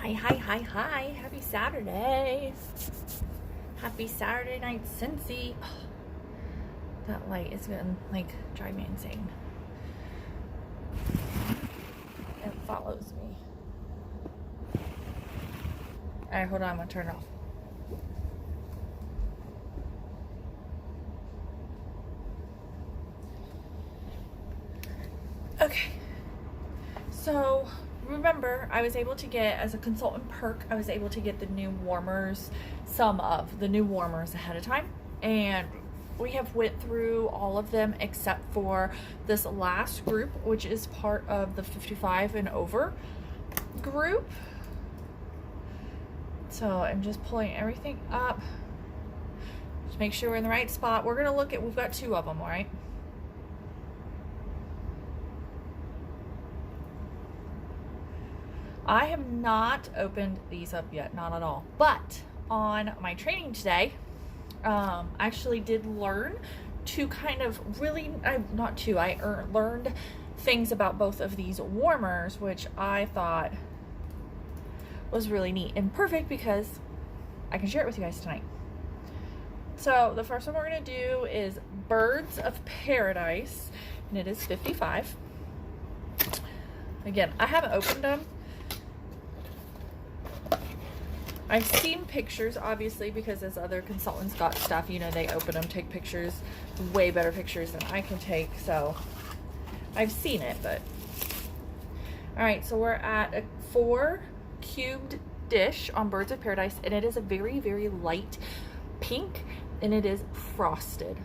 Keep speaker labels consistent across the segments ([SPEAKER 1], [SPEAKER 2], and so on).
[SPEAKER 1] Hi, hi, hi, hi. Happy Saturday. Happy Saturday night, Cincy. Oh, that light is gonna drive me insane. It follows me. Alright, hold on, I'm gonna turn it off. Okay. So remember, I was able to get, as a consultant perk, I was able to get the new warmers, some of the new warmers ahead of time. And we have went through all of them except for this last group, which is part of the 55 and over group. So I'm just pulling everything up. Just make sure we're in the right spot. We're gonna look at, we've got two of them, all right? I have not opened these up yet, not at all. But on my training today, I actually did learn to kind of really, I learned things about both of these warmers, which I thought was really neat and perfect because I can share it with you guys tonight. So the first one we're gonna do is Birds of Paradise, and it is 55. Again, I haven't opened them. I've seen pictures, obviously, because as other consultants got stuff, you know, they open them, take pictures, way better pictures than I can take, so I've seen it, but. All right, so we're at a 4 cubed dish on Birds of Paradise, and it is a very, very light pink, and it is frosted.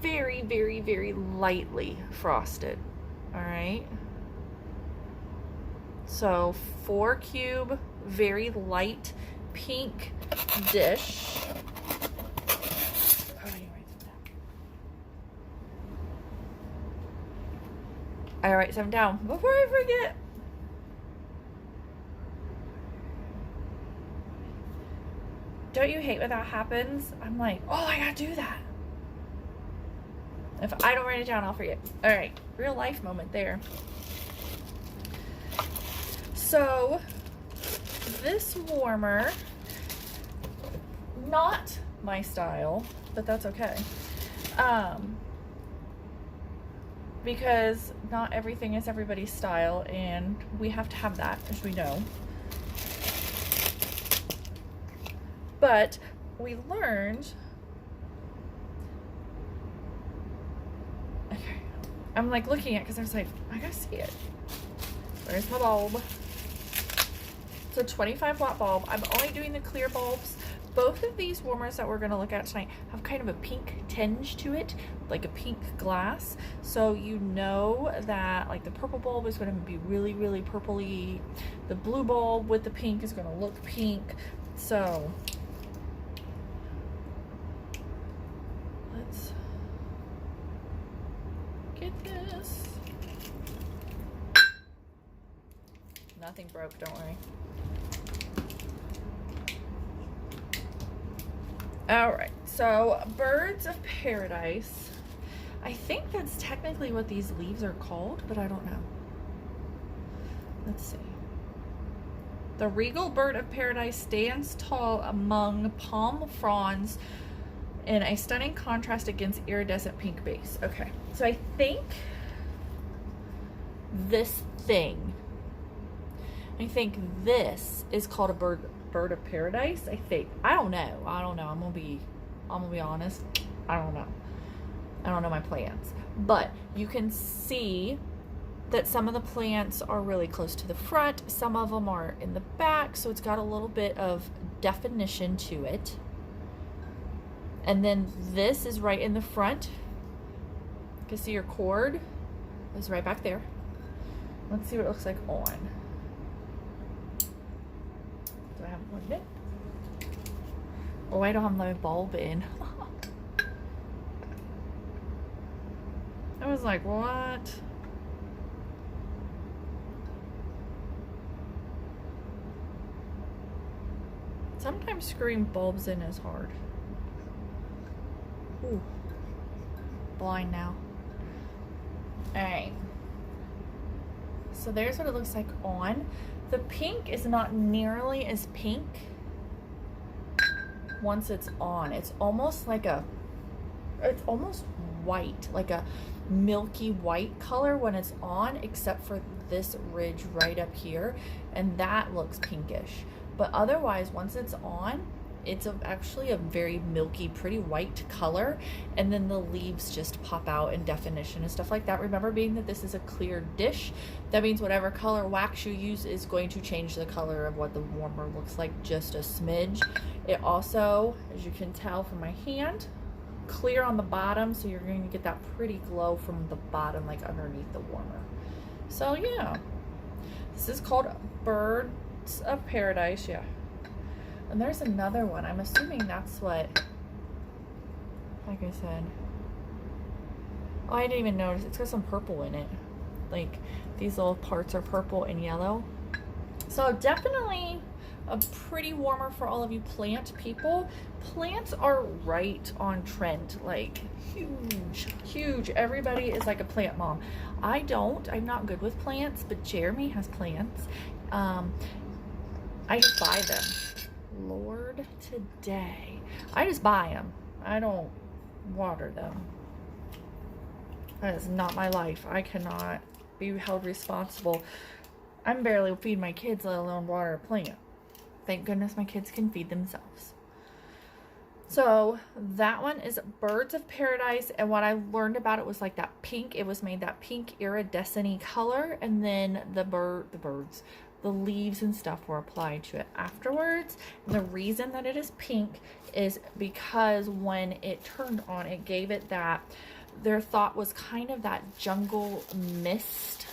[SPEAKER 1] Very, very, very lightly frosted, all right? So 4 cube, very light pink dish. I write some down before I forget. Don't you hate when that happens? I'm like, oh, I gotta do that. If I don't write it down, I'll forget. All right, real life moment there. So this warmer, not my style, but that's okay. Because not everything is everybody's style, and we have to have that, as we know. But we learned, okay, I'm like looking at it because I was like, I gotta see it. Where's my bulb? It's a 25 watt bulb. I'm only doing the clear bulbs. Both of these warmers that we're gonna look at tonight have kind of a pink tinge to it, like a pink glass. So you know that like the purple bulb is gonna be really, really purpley. The blue bulb with the pink is gonna look pink. So let's get this. Nothing broke, don't worry. All right, so Birds of Paradise. I think that's technically what these leaves are called, but I don't know. Let's see. The regal bird of paradise stands tall among palm fronds in a stunning contrast against iridescent pink base. Okay, so I think this is called a bird of paradise. I think. I don't know. I'm gonna be honest. I don't know my plants. But you can see that some of the plants are really close to the front, some of them are in the back, so it's got a little bit of definition to it. And then this is right in the front. You can see your cord is right back there. Let's see what it looks like on. Do I have plugged it? Oh, I don't have my bulb in. I was like, what? Sometimes screwing bulbs in is hard. Ooh. Blind now. Alright. So there's what it looks like on. The pink is not nearly as pink once it's on. It's almost like it's almost white, like a milky white color when it's on, except for this ridge right up here, and that looks pinkish. But otherwise, once it's on, it's actually a very milky, pretty white color, and then the leaves just pop out in definition and stuff like that. Remember, being that this is a clear dish, that means whatever color wax you use is going to change the color of what the warmer looks like just a smidge. It also, as you can tell from my hand, clear on the bottom, so you're going to get that pretty glow from the bottom, like underneath the warmer. So yeah, this is called Birds of Paradise. Yeah. And there's another one. I'm assuming that's what, like I said. Oh, I didn't even notice. It's got some purple in it. Like, these little parts are purple and yellow. So definitely a pretty warmer for all of you plant people. Plants are right on trend. Like, huge, huge. Everybody is like a plant mom. I don't. I'm not good with plants, but Jeremy has plants. I just buy them. Lord, today I just buy them. I don't water them. That is not my life. I cannot be held responsible. I'm barely feeding my kids, let alone water a plant. Thank goodness my kids can feed themselves. So that one is Birds of Paradise, and what I learned about it was like that pink. It was made that pink iridescent color, and then the leaves and stuff were applied to it afterwards. And the reason that it is pink is because when it turned on, it gave it that, their thought was kind of that jungle mist.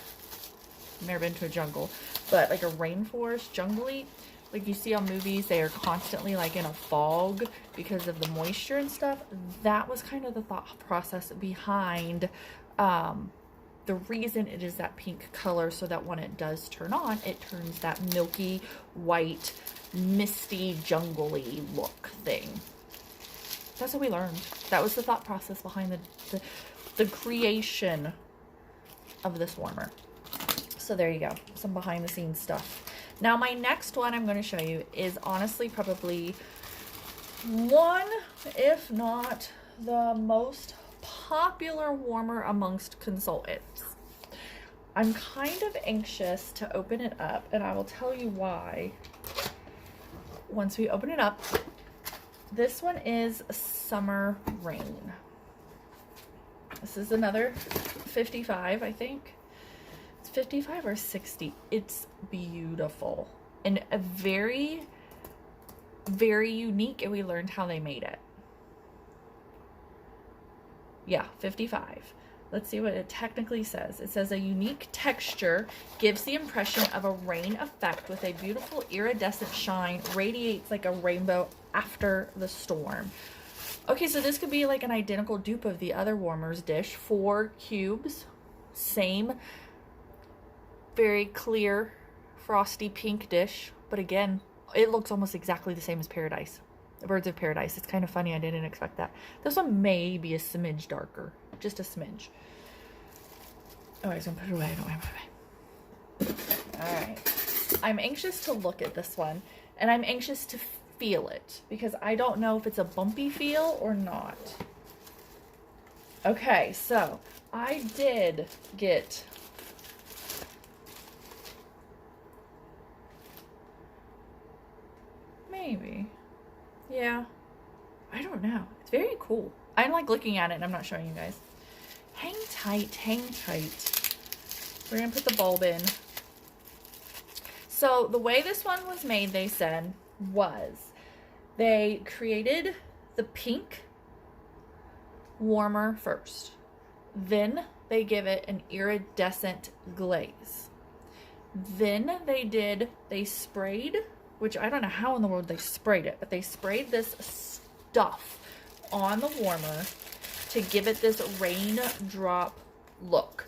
[SPEAKER 1] I've never been to a jungle, but like a rainforest, jungly. Like you see on movies, they are constantly like in a fog because of the moisture and stuff. That was kind of the thought process behind the reason it is that pink color, so that when it does turn on, it turns that milky, white, misty, jungly look thing. That's what we learned. That was the thought process behind the creation of this warmer. So there you go. Some behind the scenes stuff. Now my next one I'm going to show you is honestly probably one, if not the most popular warmer amongst consultants. I'm kind of anxious to open it up, and I will tell you why once we open it up. This one is Summer Rain. This is another 55, I think. It's 55 or 60. It's beautiful and a very, very unique, and we learned how they made it. Yeah, 55. Let's see what it technically says. It says a unique texture gives the impression of a rain effect with a beautiful iridescent shine, radiates like a rainbow after the storm. Okay, so this could be like an identical dupe of the other warmers dish. 4 cubes, same, very clear, frosty pink dish. But again, it looks almost exactly the same as Paradise. Birds of Paradise. It's kind of funny. I didn't expect that. This one may be a smidge darker. Just a smidge. Oh, I was going to put it away. I don't want to put it away. Alright. I'm anxious to look at this one. And I'm anxious to feel it. Because I don't know if it's a bumpy feel or not. Okay, so I did get... maybe... yeah, I don't know. It's very cool. I'm like looking at it and I'm not showing you guys. Hang tight, hang tight. We're gonna put the bulb in. So the way this one was made, they said, was they created the pink warmer first. Then they give it an iridescent glaze. Then they sprayed, which I don't know how in the world they sprayed it, but they sprayed this stuff on the warmer to give it this raindrop look.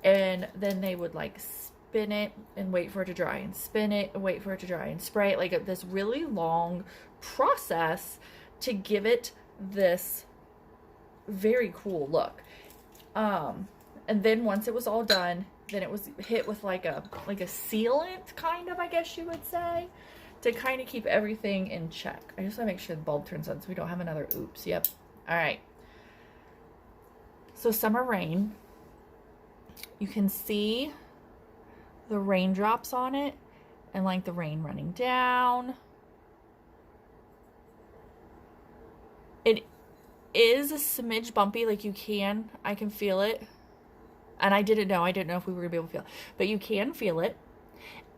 [SPEAKER 1] And then they would like spin it and wait for it to dry, and spin it and wait for it to dry, and spray it, like this really long process to give it this very cool look. And then once it was all done, then it was hit with like a sealant, kind of, I guess you would say, to kind of keep everything in check. I just want to make sure the bulb turns on so we don't have another oops. Yep. All right. So summer rain. You can see the raindrops on it and like the rain running down. It is a smidge bumpy, like I can feel it. And I didn't know if we were gonna be able to feel it, but you can feel it.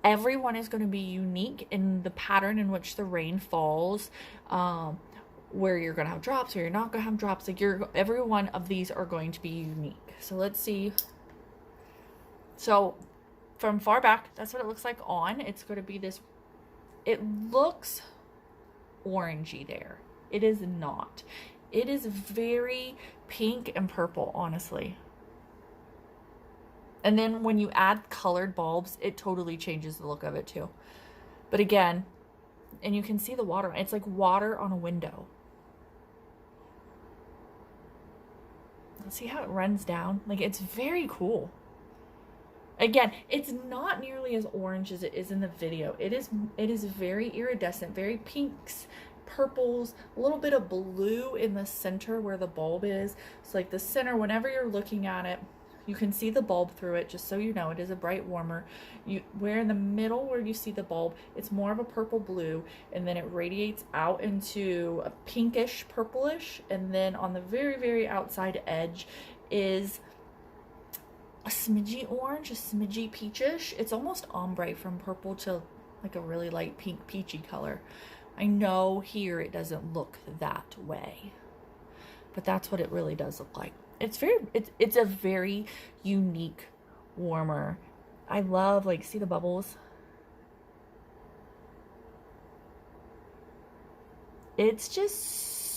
[SPEAKER 1] Everyone is going to be unique in the pattern in which the rain falls, where you're going to have drops or you're not going to have drops. Like every one of these are going to be unique. So let's see. So from far back, that's what it looks like on. It's going to be this, it looks orangey there. It is not. It is very pink and purple, honestly. And then when you add colored bulbs, it totally changes the look of it too. But again, and you can see the water. It's like water on a window. See how it runs down? Like, it's very cool. Again, it's not nearly as orange as it is in the video. It is very iridescent, very pinks, purples, a little bit of blue in the center where the bulb is. So like the center, whenever you're looking at it, you can see the bulb through it, just so you know. It is a bright warmer. Where in the middle where you see the bulb, it's more of a purple blue, and then it radiates out into a pinkish purplish, and then on the very, very outside edge is a smidgy orange, a smidgy peachish. It's almost ombre from purple to like a really light pink peachy color. I know here it doesn't look that way, but that's what it really does look like. It's a very unique warmer. I love, like, see the bubbles? It's just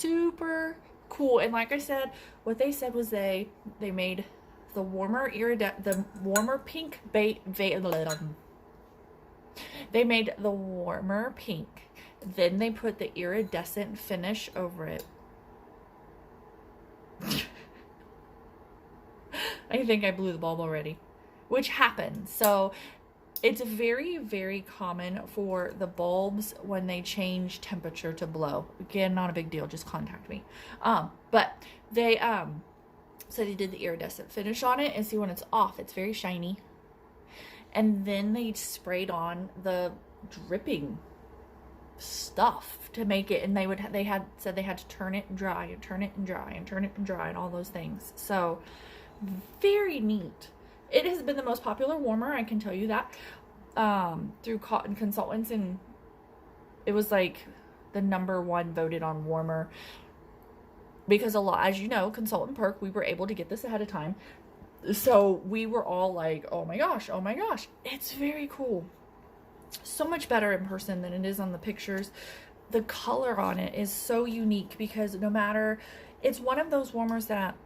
[SPEAKER 1] super cool. And like I said, what they said was they made the warmer pink they made the warmer pink. Then they put the iridescent finish over it. I think I blew the bulb already, which happens. So it's very, very common for the bulbs when they change temperature to blow. Again, not a big deal. Just contact me. But they so they did the iridescent finish on it, and see when it's off, it's very shiny. And then they sprayed on the dripping stuff to make it, and they had said they had to turn it and dry and turn it and dry and turn it and dry and all those things. So very neat. It has been the most popular warmer, I can tell you that, through Cotton Consultants, and it was like the #1 voted on warmer, because a lot, as you know, Consultant Perk, we were able to get this ahead of time, so we were all like, oh my gosh, it's very cool. So much better in person than it is on the pictures. The color on it is so unique, because no matter, it's one of those warmers that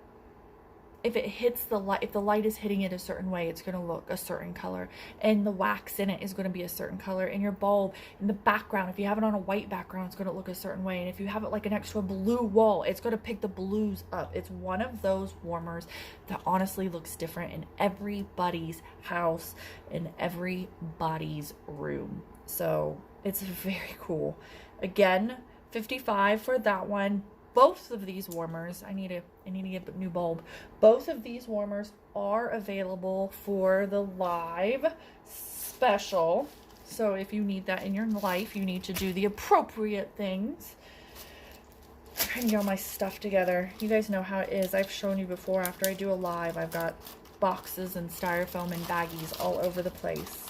[SPEAKER 1] if it hits the light, if the light is hitting it a certain way, it's going to look a certain color, and the wax in it is going to be a certain color, and your bulb in the background, if you have it on a white background, it's going to look a certain way, and if you have it like next to a blue wall, it's going to pick the blues up. It's one of those warmers that honestly looks different in everybody's house, in everybody's room. So it's very cool. Again, $55 for that one. Both of these warmers, I need to get a new bulb. Both of these warmers are available for the live special. So if you need that in your life, you need to do the appropriate things. I'm trying to get all my stuff together. You guys know how it is. I've shown you before, after I do a live, I've got boxes and styrofoam and baggies all over the place.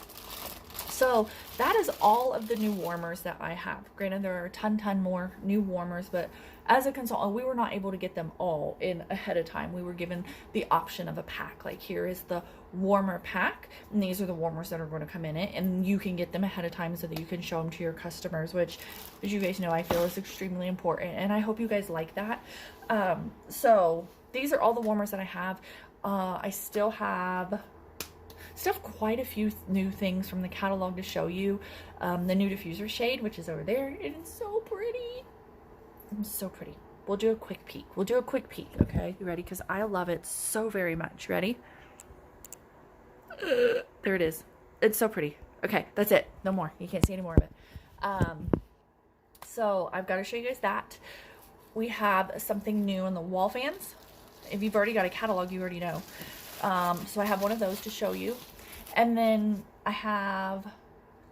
[SPEAKER 1] So that is all of the new warmers that I have. Granted, there are a ton more new warmers, but as a consultant, we were not able to get them all in ahead of time. We were given the option of a pack. Like, here is the warmer pack, and these are the warmers that are going to come in it, and you can get them ahead of time so that you can show them to your customers, which, as you guys know, I feel is extremely important, and I hope you guys like that. So these are all the warmers that I have. I still have quite a few new things from the catalog to show you. The new diffuser shade, which is over there. It is so pretty. It's so pretty. We'll do a quick peek. Okay? You ready? Because I love it so very much. Ready? There it is. It's so pretty. Okay, that's it. No more. You can't see any more of it. So I've got to show you guys that. We have something new in the wall fans. If you've already got a catalog, you already know. So I have one of those to show you. And then I have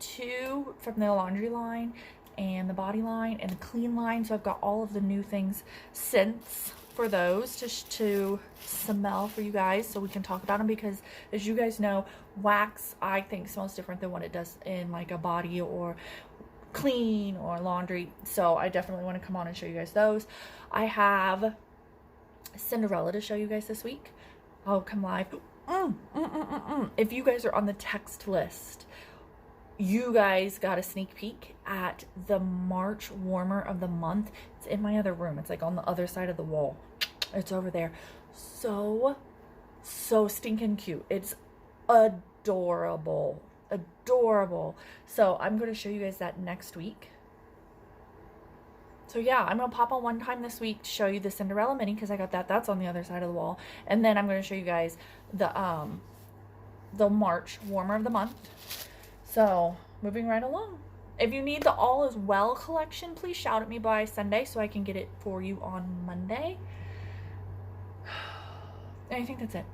[SPEAKER 1] 2 from the laundry line and the body line and the clean line. So I've got all of the new things, scents for those to smell for you guys so we can talk about them, because as you guys know, wax I think smells different than what it does in like a body or clean or laundry. So I definitely want to come on and show you guys those. I have Cinderella to show you guys this week. I'll come live. If you guys are on the text list, you guys got a sneak peek at the March warmer of the month. It's in my other room. It's like on the other side of the wall. It's over there. So stinking cute. It's adorable. So I'm going to show you guys that next week. So yeah, I'm going to pop on one time this week to show you the Cinderella mini, because I got that. That's on the other side of the wall. And then I'm going to show you guys the March warmer of the month. So moving right along. If you need the All Is Well collection, please shout at me by Sunday so I can get it for you on Monday. And I think that's it.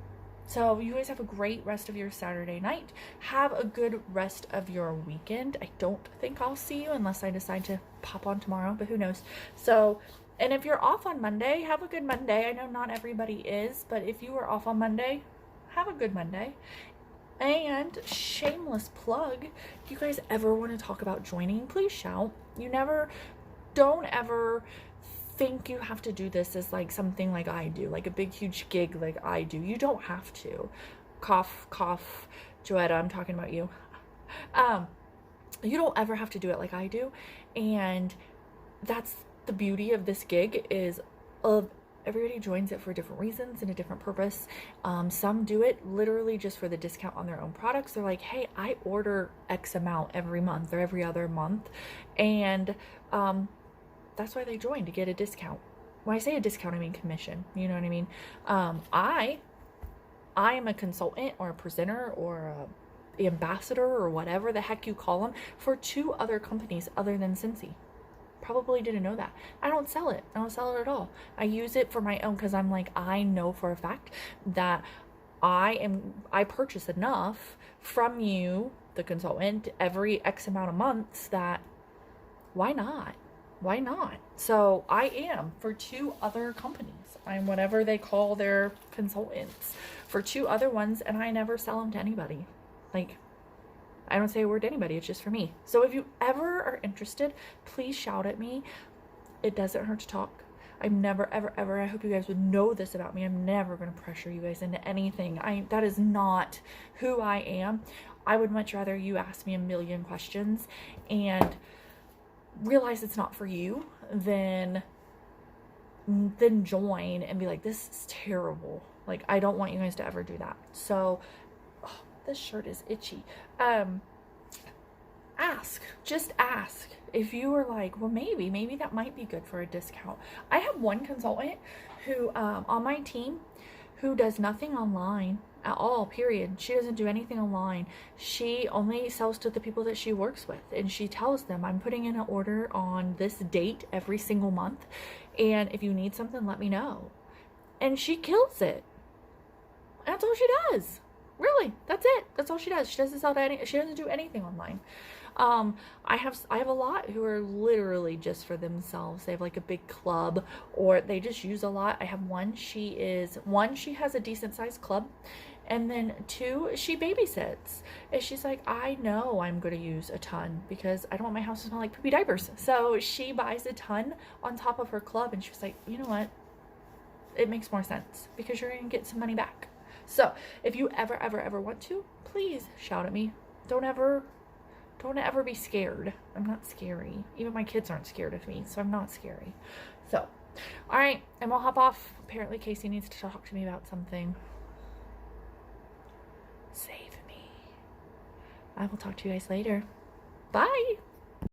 [SPEAKER 1] So you guys have a great rest of your Saturday night. Have a good rest of your weekend. I don't think I'll see you unless I decide to pop on tomorrow, but who knows. So, and if you're off on Monday, have a good Monday. I know not everybody is, but if you are off on Monday, have a good Monday. And shameless plug, if you guys ever want to talk about joining, please shout. Don't ever think you have to do this as like something like I do, like a big huge gig like I do. You don't have to. Cough, cough. Joetta, I'm talking about you. You don't ever have to do it like I do. And that's the beauty of this gig, is everybody joins it for different reasons and a different purpose. Some do it literally just for the discount on their own products. They're like, hey, I order X amount every month or every other month. And that's why they join, to get a discount. When I say a discount, I mean commission. You know what I mean? I am a consultant or a presenter or a ambassador or whatever the heck you call them for 2 other companies other than Scentsy. Probably didn't know that. I don't sell it. I don't sell it at all. I use it for my own, because I'm like, I know for a fact that I purchase enough from you, the consultant, every X amount of months that why not? Why not? So I am for 2 other companies. I'm whatever they call their consultants for 2 other ones, and I never sell them to anybody. Like, I don't say a word to anybody. It's just for me. So if you ever are interested, please shout at me. It doesn't hurt to talk. I'm never, ever, ever, I hope you guys would know this about me, I'm never going to pressure you guys into anything. That is not who I am. I would much rather you ask me a million questions and realize it's not for you than join and be like, this is terrible. Like, I don't want you guys to ever do that. So this shirt is itchy. Just ask. If you were like, well, maybe that might be good for a discount. I have one consultant who, on my team, who does nothing online at all, period. She doesn't do anything online. She only sells to the people that she works with, and she tells them, I'm putting in an order on this date every single month, and if you need something, let me know. And she kills it. That's all she does. Really, that's it. That's all she does. She doesn't sell to she doesn't do anything online. I have a lot who are literally just for themselves. They have like a big club, or they just use a lot. I have one, she has a decent sized club, and then 2, she babysits. And she's like, I know I'm going to use a ton because I don't want my house to smell like poopy diapers. So she buys a ton on top of her club, and she was like, you know what? It makes more sense because you're going to get some money back. So if you ever want to, please shout at me. Don't ever be scared. I'm not scary. Even my kids aren't scared of me, so I'm not scary. So, all right, and we'll hop off. Apparently Casey needs to talk to me about something. Save me. I will talk to you guys later. Bye.